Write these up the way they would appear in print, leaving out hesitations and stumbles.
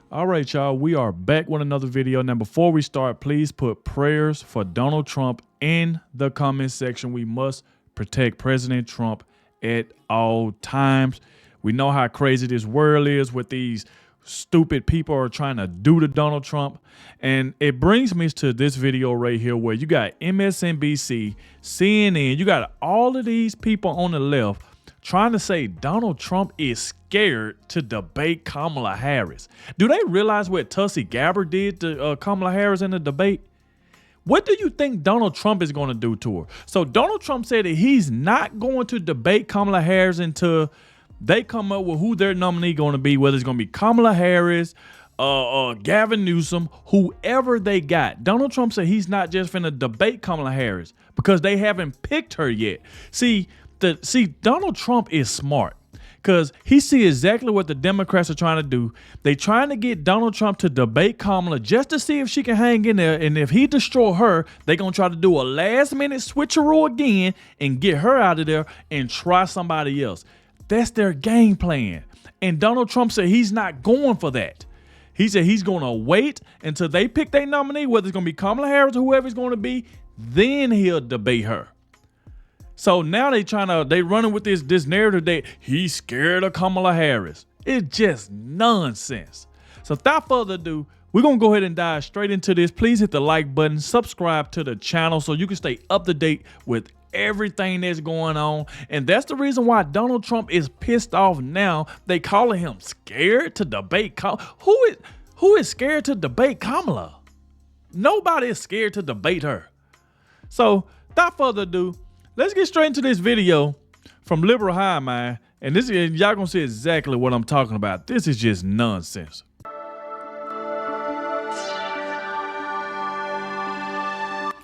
All right, y'all, we are back with another video. Now, before we start, please put prayers for Donald Trump in the comment section. We must protect President Trump at all times. We know how crazy this world is with these stupid people are trying to do to Donald Trump. And it brings me to this video right here where you got MSNBC, CNN, you got all of these people on the left trying to say Donald Trump is scared to debate Kamala Harris. Do they realize what Tulsi Gabbard did to Kamala Harris in the debate? What do you think Donald Trump is going to do to her? So Donald Trump said that he's not going to debate Kamala Harris until they come up with who their nominee going to be, whether it's going to be Kamala Harris, Gavin Newsom, whoever they got. Donald Trump said he's not just finna debate Kamala Harris because they haven't picked her yet. See, Donald Trump is smart because he sees exactly what the Democrats are trying to do. They trying to get Donald Trump to debate Kamala just to see if she can hang in there. And if he destroy her, they're going to try to do a last minute switcheroo again and get her out of there and try somebody else. That's their game plan. And Donald Trump said he's not going for that. He said he's going to wait until they pick their nominee, whether it's going to be Kamala Harris or whoever it's going to be, then he'll debate her. So now they running with this narrative that he's scared of Kamala Harris. It's just nonsense. So without further ado, we're going to go ahead and dive straight into this. Please hit the like button, subscribe to the channel so you can stay up to date with everything that's going on. And that's the reason why Donald Trump is pissed off now. They calling him scared to debate Kamala. Who is scared to debate Kamala? Nobody is scared to debate her. So without further ado, let's get straight into this video from Liberal High Mind. And this is, y'all gonna see exactly what I'm talking about. This is just nonsense.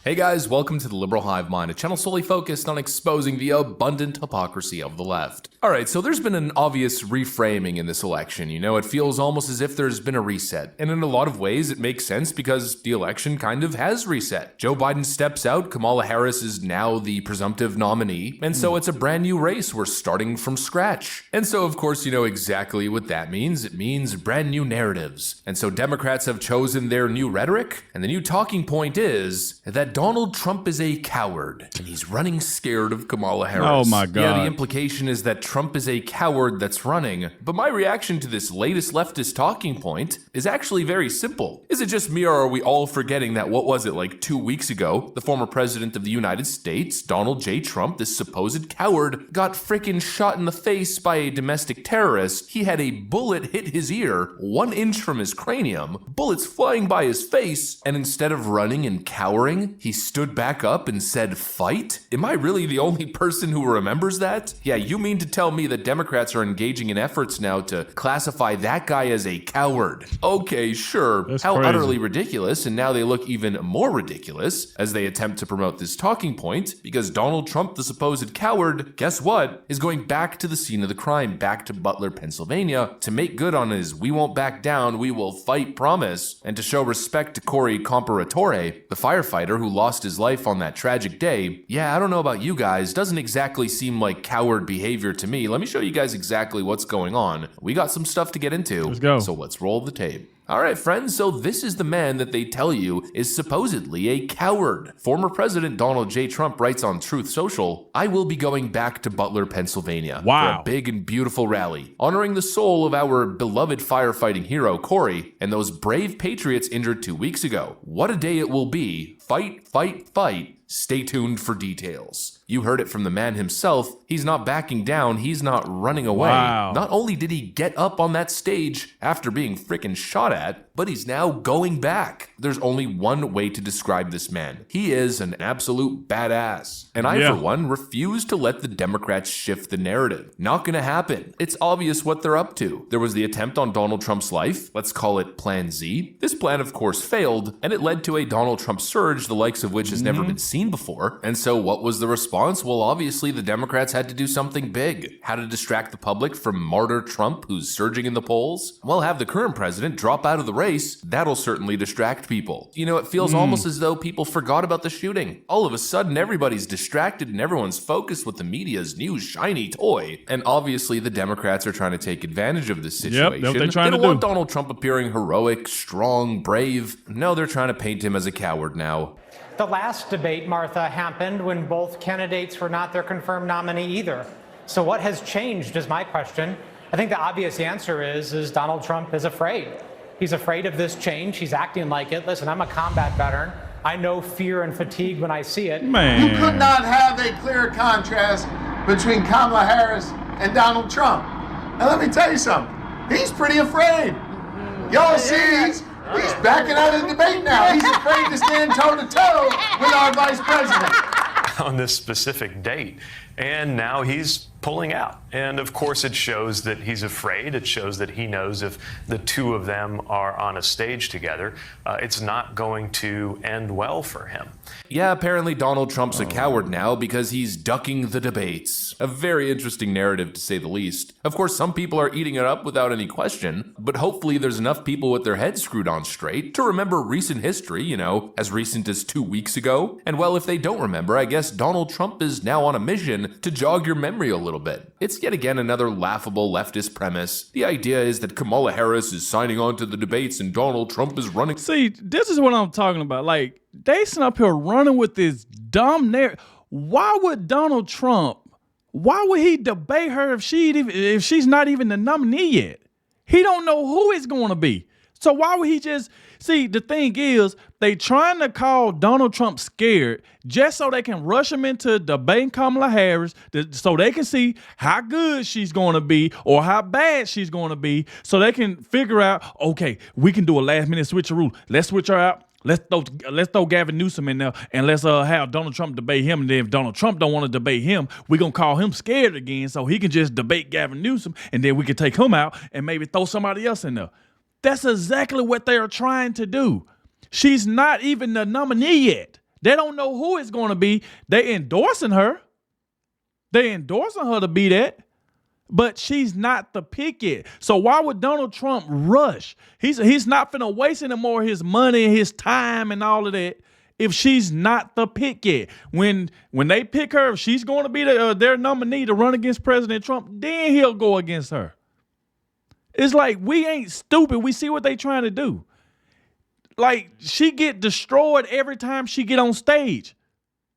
Hey guys, welcome to the Liberal Hive Mind, a channel solely focused on exposing the abundant hypocrisy of the left. Alright, so there's been an obvious reframing in this election. You know, it feels almost as if there's been a reset. And in a lot of ways, it makes sense because the election kind of has reset. Joe Biden steps out, Kamala Harris is now the presumptive nominee, and so it's a brand new race. We're starting from scratch. And so, of course, you know exactly what that means. It means brand new narratives. And so Democrats have chosen their new rhetoric, and the new talking point is that Donald Trump is a coward, and he's running scared of Kamala Harris. Oh my God. Yeah, the implication is that Trump is a coward that's running, but my reaction to this latest leftist talking point is actually very simple. Is it just me, or are we all forgetting that, what was it, like 2 weeks ago, the former president of the United States, Donald J. Trump, this supposed coward, got frickin' shot in the face by a domestic terrorist. He had a bullet hit his ear, 1 inch from his cranium, bullets flying by his face, and instead of running and cowering, he stood back up and said, "Fight?" Am I really the only person who remembers that? Yeah, you mean to tell me that Democrats are engaging in efforts now to classify that guy as a coward? Okay, sure. That's How crazy. utterly ridiculous, and now they look even more ridiculous as they attempt to promote this talking point, because Donald Trump, the supposed coward, guess what, is going back to the scene of the crime, back to Butler, Pennsylvania, to make good on his "we won't back down, we will fight" promise, and to show respect to Corey Comparatore, the firefighter who lost his life on that tragic day. Yeah, I don't know about you guys, doesn't exactly seem like coward behavior to me. Let me show you guys exactly what's going on. We got some stuff to get into. Let's go. So let's roll the tape. Alright friends, so this is the man that they tell you is supposedly a coward. Former President Donald J. Trump writes on Truth Social, "I will be going back to Butler, Pennsylvania for Wow. a big and beautiful rally, honoring the soul of our beloved firefighting hero, Corey, and those brave patriots injured 2 weeks ago. What a day it will be. Fight, fight, fight. Stay tuned for details." You heard it from the man himself. He's not backing down. He's not running away. Wow. Not only did he get up on that stage after being frickin' shot at, but he's now going back. There's only one way to describe this man. He is an absolute badass. And I, for one, refuse to let the Democrats shift the narrative. Not gonna happen. It's obvious what they're up to. There was the attempt on Donald Trump's life. Let's call it Plan Z. This plan, of course, failed, and it led to a Donald Trump surge, the likes of which has never been seen before. And so what was the response response? Well, obviously the Democrats had to do something big. How to distract the public from martyr Trump, who's surging in the polls? Well, have the current president drop out of the race. That'll certainly distract people. You know, it feels almost as though people forgot about the shooting. All of a sudden, everybody's distracted and everyone's focused with the media's new shiny toy. And obviously the Democrats are trying to take advantage of this situation. Yep, they're trying they to don't want do. Donald Trump appearing heroic, strong, brave. No, they're trying to paint him as a coward now. The last debate, Martha, happened when both candidates were not their confirmed nominee either. So what has changed is my question. I think the obvious answer is Donald Trump is afraid. He's afraid of this change. He's acting like it. Listen, I'm a combat veteran. I know fear and fatigue when I see it. Man. You could not have a clear contrast between Kamala Harris and Donald Trump. Now let me tell you something. He's pretty afraid. Y'all see, he's backing out of the debate now. He's afraid to stand toe-to-toe with our vice president. On this specific date, and now he's pulling out. And of course it shows that he's afraid. It shows that he knows if the two of them are on a stage together, it's not going to end well for him. Yeah, apparently Donald Trump's a coward now because he's ducking the debates. A very interesting narrative, to say the least. Of course, some people are eating it up without any question, but hopefully there's enough people with their heads screwed on straight to remember recent history, you know, as recent as 2 weeks ago. And well, if they don't remember, I guess Donald Trump is now on a mission to jog your memory a little bit. It's yet again another laughable leftist premise. The idea is that Kamala Harris is signing on to the debates and Donald Trump is running. See, this is what I'm talking about. Like, they sitting up here running with this dumb narrative. Why would Donald Trump, why would he debate her if she's not even the nominee yet? He don't know who it's going to be. So why would he just, see, the thing is, they trying to call Donald Trump scared just so they can rush him into debating Kamala Harris so they can see how good she's going to be or how bad she's going to be so they can figure out, okay, we can do a last minute switcheroo. Let's switch her out. Let's throw Gavin Newsom in there and let's have Donald Trump debate him. And then if Donald Trump don't want to debate him, we're going to call him scared again so he can just debate Gavin Newsom and then we can take him out and maybe throw somebody else in there. That's exactly what they are trying to do. She's not even the nominee yet. They don't know who it's going to be. They endorsing her. They endorsing her to be that. But she's not the pick yet. So why would Donald Trump rush? He's not finna waste any more of his money and his time and all of that if she's not the pick yet. When they pick her, if she's going to be their nominee to run against President Trump, then he'll go against her. It's like, we ain't stupid. We see what they trying to do. Like, she get destroyed every time she get on stage.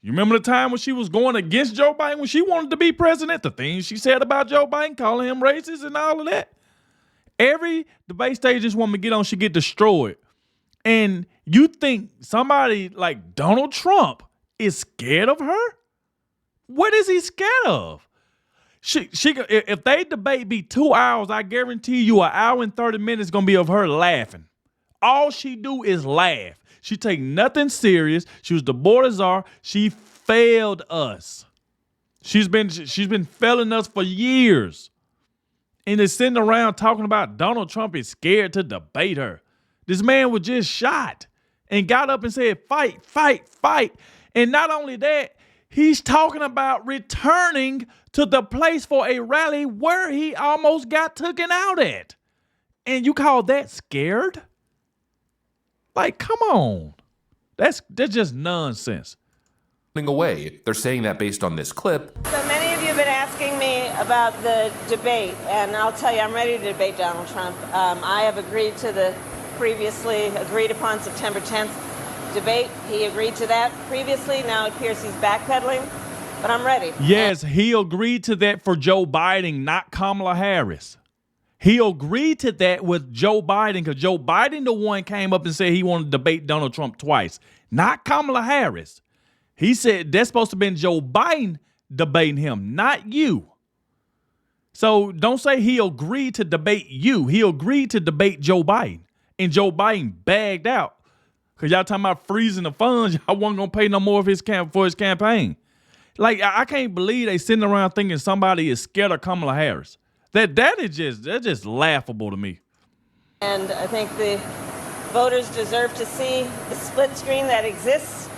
You remember the time when she was going against Joe Biden, when she wanted to be president, the things she said about Joe Biden, calling him racist and all of that. Every debate stage this woman get on, she get destroyed. And you think somebody like Donald Trump is scared of her? What is he scared of? If they debate be 2 hours, I guarantee you 1 hour and 30 minutes gonna be of her laughing. All she do is laugh. She take nothing serious. She was the border czar. She failed us. She's been failing us for years. And they're sitting around talking about Donald Trump is scared to debate her. This man was just shot and got up and said, fight, fight, fight. And not only that, he's talking about returning to the place for a rally where he almost got taken out at. And you call that scared? Like, come on. That's just nonsense. Away. They're saying that based on this clip. So many of you have been asking me about the debate, and I'll tell you, I'm ready to debate Donald Trump. I have agreed to the previously agreed upon September 10th debate. He agreed to that previously. Now it appears he's backpedaling, but I'm ready. Yes, he agreed to that for Joe Biden, not Kamala Harris. He agreed to that with Joe Biden because Joe Biden, the one, came up and said he wanted to debate Donald Trump twice, not Kamala Harris. He said that's supposed to have been Joe Biden debating him, not you. So don't say he agreed to debate you. He agreed to debate Joe Biden. And Joe Biden bagged out. Because y'all talking about freezing the funds. Y'all wasn't going to pay no more for his campaign. Like, I can't believe they sitting around thinking somebody is scared of Kamala Harris. That's just laughable to me. And I think the voters deserve to see the split screen that exists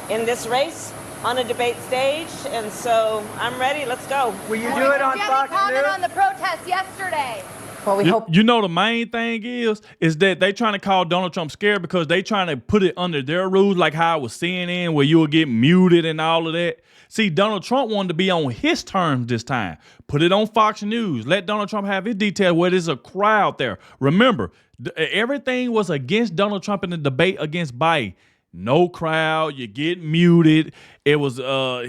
in this race. on a debate stage, and so I'm ready. Let's go. Will you do it on Fox News? Comment on the protest yesterday. Well, we hope. You know, the main thing is that they trying to call Donald Trump scared because they trying to put it under their rules, like how it was CNN, where you will get muted and all of that. See, Donald Trump wanted to be on his terms this time. Put it on Fox News. Let Donald Trump have his detail where there's a crowd there. Remember, everything was against Donald Trump in the debate against Biden. No crowd, you get muted. It was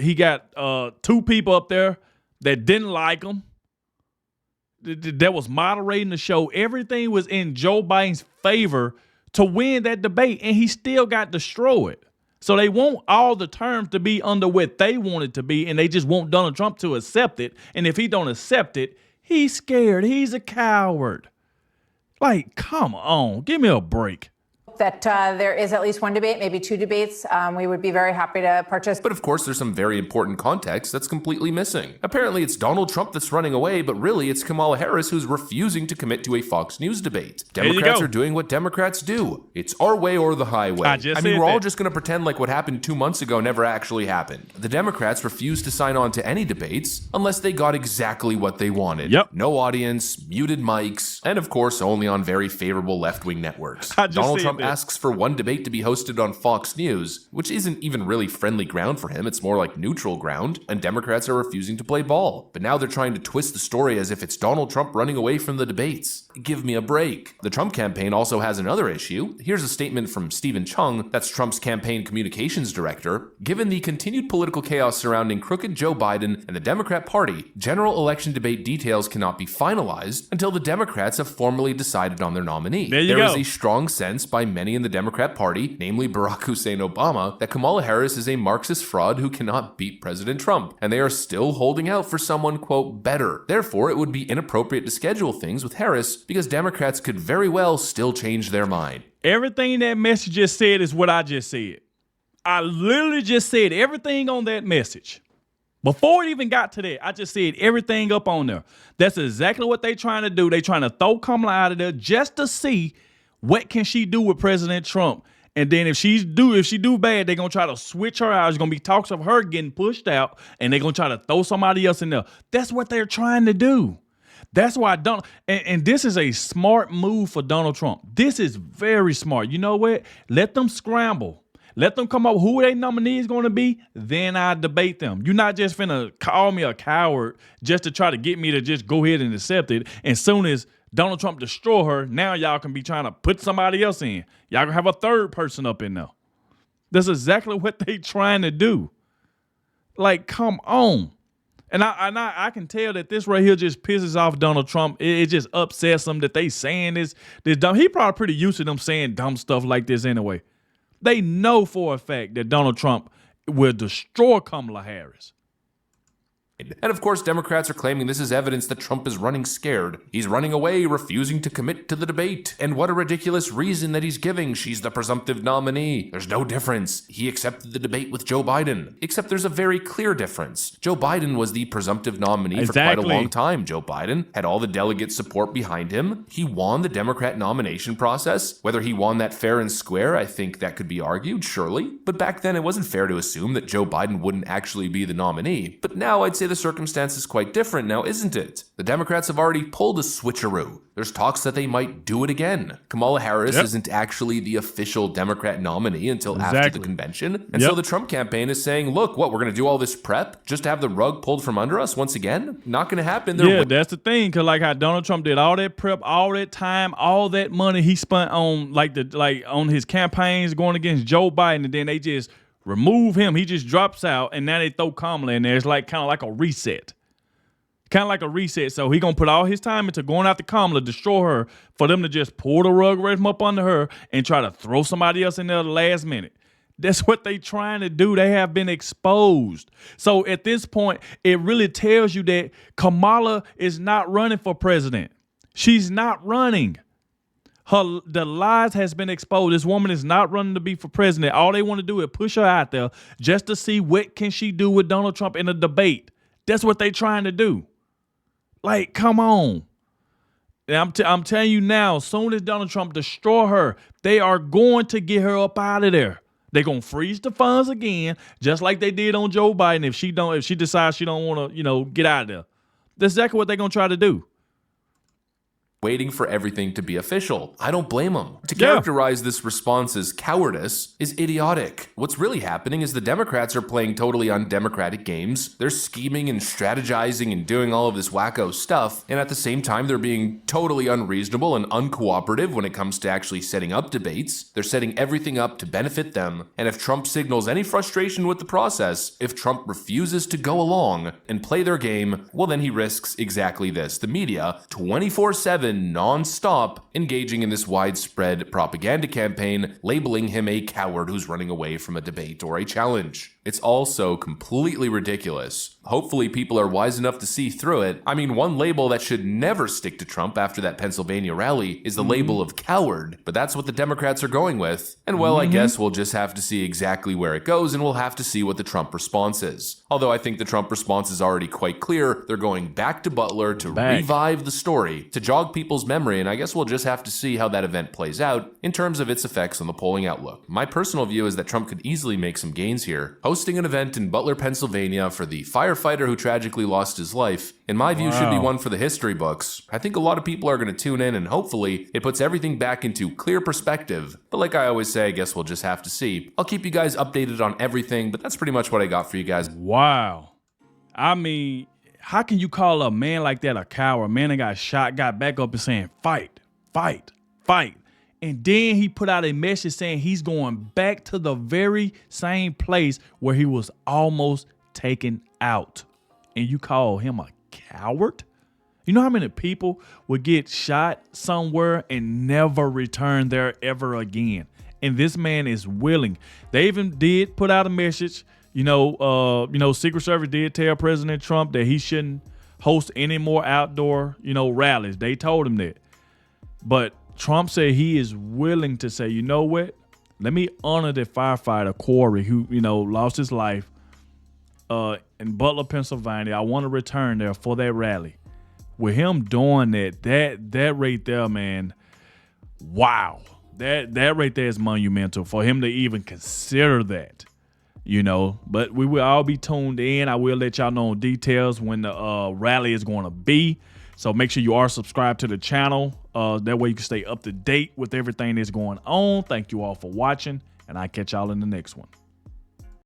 he got 2 people up there that didn't like him. That was moderating the show. Everything was in Joe Biden's favor to win that debate, and he still got destroyed. So they want all the terms to be under what they want it to be, and they just want Donald Trump to accept it. And if he don't accept it, he's scared. He's a coward. Like, come on, give me a break. That there is at least one debate, maybe 2 debates. We would be very happy to participate. But of course, there's some very important context that's completely missing. Apparently, it's Donald Trump that's running away, but really it's Kamala Harris who's refusing to commit to a Fox News debate. Democrats are doing what Democrats do. It's our way or the highway. I mean, we're all just going to pretend like what happened 2 months ago never actually happened. The Democrats refused to sign on to any debates unless they got exactly what they wanted. Yep. No audience, muted mics, and of course, only on very favorable left-wing networks. Donald Trump asks for one debate to be hosted on Fox News, which isn't even really friendly ground for him. It's more like neutral ground, and Democrats are refusing to play ball. But now they're trying to twist the story as if it's Donald Trump running away from the debates. Give me a break. The Trump campaign also has another issue. Here's a statement from Stephen Chung, that's Trump's campaign communications director. Given the continued political chaos surrounding crooked Joe Biden and the Democrat Party, general election debate details cannot be finalized until the Democrats have formally decided on their nominee. There is a strong sense by many in the Democrat Party, namely Barack Hussein Obama, that Kamala Harris is a Marxist fraud who cannot beat President Trump, and they are still holding out for someone, quote, better. Therefore, it would be inappropriate to schedule things with Harris because Democrats could very well still change their mind. Everything that message just said is what I just said. I literally just said everything on that message. Before it even got to that, I just said everything up on there. That's exactly what they trying to do. They trying to throw Kamala out of there just to see what can she do with President Trump. And then if she do bad, they're going to try to switch her out. There's going to be talks of her getting pushed out, and they're going to try to throw somebody else in there. That's what they're trying to do. That's why and this is a smart move for Donald Trump. This is very smart. You know what? Let them scramble. Let them come up with who their nominee is going to be. Then I debate them. You're not just finna call me a coward just to try to get me to just go ahead and accept it. And soon as Donald Trump destroy her, now y'all can be trying to put somebody else in. Y'all can have a third person up in there. That's exactly what they trying to do. Like, come on. And I can tell that this right here just pisses off Donald Trump. It just upsets him that they saying this dumb. He probably pretty used to them saying dumb stuff like this anyway. They know for a fact that Donald Trump will destroy Kamala Harris. And of course, Democrats are claiming this is evidence that Trump is running scared. He's running away, refusing to commit to the debate. And what a ridiculous reason that he's giving. She's the presumptive nominee. There's no difference. He accepted the debate with Joe Biden. Except there's a very clear difference. Joe Biden was the presumptive nominee for quite a long time. Joe Biden had all the delegate support behind him. He won the Democrat nomination process. Whether he won that fair and square, I think that could be argued, surely. But back then, it wasn't fair to assume that Joe Biden wouldn't actually be the nominee. But now I'd say the circumstance is quite different now, isn't it? The Democrats have already pulled a switcheroo. There's talks that they might do it again. Kamala Harris isn't actually the official Democrat nominee until after the convention. And so the Trump campaign is saying, look, what, we're going to do all this prep just to have the rug pulled from under us once again? Not going to happen. That's the thing, because like how Donald Trump did all that prep, all that time, all that money he spent on on his campaigns going against Joe Biden, and then they just remove him. He just drops out, and now they throw Kamala in there. It's like kind of like a reset. So he gonna put all his time into going after Kamala, destroy her, for them to just pull the rug right from up under her and try to throw somebody else in there at the last minute. That's what they trying to do. They have been exposed. So at this point, it really tells you that Kamala is not running for president. She's not running. The lies has been exposed. This woman is not running to be for president. All they want to do is push her out there just to see what can she do with Donald Trump in a debate. That's what they trying to do. Like, come on. And I'm telling you now, as soon as Donald Trump destroy her, they are going to get her up out of there. They're gonna freeze the funds again, just like they did on Joe Biden. If she decides she don't want to, get out of there, that's exactly what they're gonna try to do. Waiting for everything to be official. I don't blame them. To characterize this response as cowardice is idiotic. What's really happening is the Democrats are playing totally undemocratic games. They're scheming and strategizing and doing all of this wacko stuff, and at the same time they're being totally unreasonable and uncooperative when it comes to actually setting up debates. They're setting everything up to benefit them, and if Trump signals any frustration with the process, if Trump refuses to go along and play their game, well then he risks exactly this. The media, 24/7, non-stop, engaging in this widespread propaganda campaign, labeling him a coward who's running away from a debate or a challenge. It's also completely ridiculous. Hopefully people are wise enough to see through it. I mean, one label that should never stick to Trump after that Pennsylvania rally is the label of coward, but that's what the Democrats are going with. And well, I guess we'll just have to see exactly where it goes, and we'll have to see what the Trump response is. Although I think the Trump response is already quite clear. They're going back to Butler to revive the story, to jog people's memory, and I guess we'll just have to see how that event plays out in terms of its effects on the polling outlook. My personal view is that Trump could easily make some gains here. Hosting an event in Butler, Pennsylvania for the firefighter who tragically lost his life, in my view, should be one for the history books. I think a lot of people are going to tune in, and hopefully it puts everything back into clear perspective. But like I always say, I guess we'll just have to see. I'll keep you guys updated on everything, but that's pretty much what I got for you guys. Wow. I mean, how can you call a man like that a coward? A man that got shot, got back up and saying, fight, fight, fight. And then he put out a message saying he's going back to the very same place where he was almost taken out. And you call him a coward? You know how many people would get shot somewhere and never return there ever again? And this man is willing. They even did put out a message. Secret Service did tell President Trump that he shouldn't host any more outdoor, rallies. They told him that. But Trump said he is willing to say, you know what? Let me honor the firefighter, Corey, who, lost his life in Butler, Pennsylvania. I want to return there for that rally. With him doing that right there, man, wow. That right there is monumental for him to even consider that, But we will all be tuned in. I will let y'all know details when the rally is going to be. So make sure you are subscribed to the channel. That way you can stay up to date with everything that's going on. Thank you all for watching, and I'll catch y'all in the next one.